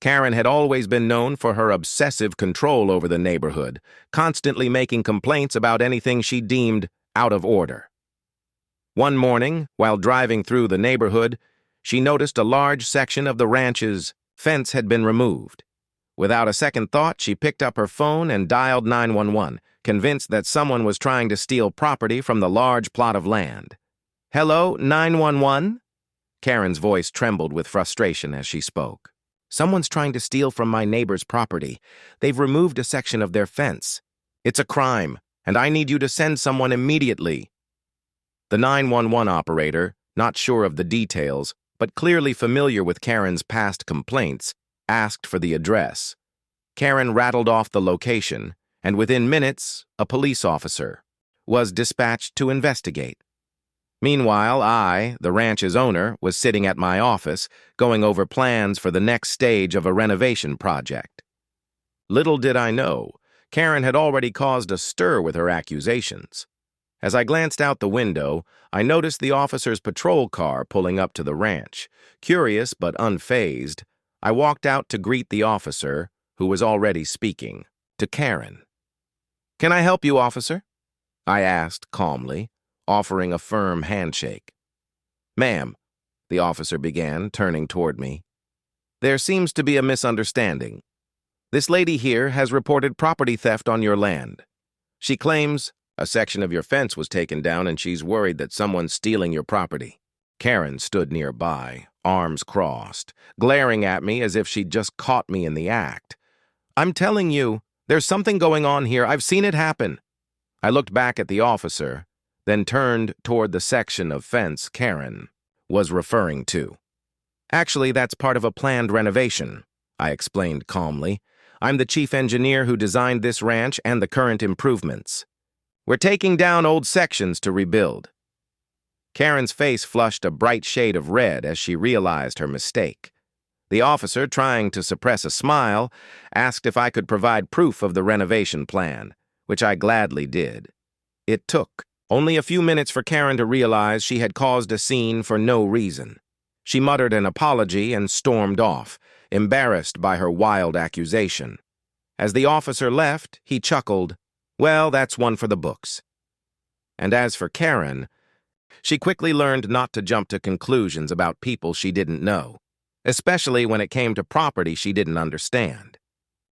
Karen had always been known for her obsessive control over the neighborhood, constantly making complaints about anything she deemed out of order. One morning, while driving through the neighborhood, she noticed a large section of the ranch's fence had been removed. Without a second thought, she picked up her phone and dialed 911, convinced that someone was trying to steal property from the large plot of land. "Hello, 911?" Karen's voice trembled with frustration as she spoke. "Someone's trying to steal from my neighbor's property. They've removed a section of their fence. It's a crime, and I need you to send someone immediately." The 911 operator, not sure of the details, but clearly familiar with Karen's past complaints, asked for the address. Karen rattled off the location, and within minutes, a police officer was dispatched to investigate. Meanwhile, I, the ranch's owner, was sitting at my office, going over plans for the next stage of a renovation project. Little did I know, Karen had already caused a stir with her accusations. As I glanced out the window, I noticed the officer's patrol car pulling up to the ranch. Curious but unfazed, I walked out to greet the officer, who was already speaking, to Karen. "Can I help you, officer?" I asked calmly, offering a firm handshake. "Ma'am," the officer began, turning toward me, "there seems to be a misunderstanding. This lady here has reported property theft on your land. She claims a section of your fence was taken down and she's worried that someone's stealing your property." Karen stood nearby, arms crossed, glaring at me as if she'd just caught me in the act. "I'm telling you, there's something going on here. I've seen it happen." I looked back at the officer, then turned toward the section of fence Karen was referring to. "Actually, that's part of a planned renovation," I explained calmly. "I'm the chief engineer who designed this ranch and the current improvements. We're taking down old sections to rebuild." Karen's face flushed a bright shade of red as she realized her mistake. The officer, trying to suppress a smile, asked if I could provide proof of the renovation plan, which I gladly did. It took only a few minutes for Karen to realize she had caused a scene for no reason. She muttered an apology and stormed off, embarrassed by her wild accusation. As the officer left, he chuckled, "Well, that's one for the books." And as for Karen, she quickly learned not to jump to conclusions about people she didn't know, especially when it came to property she didn't understand.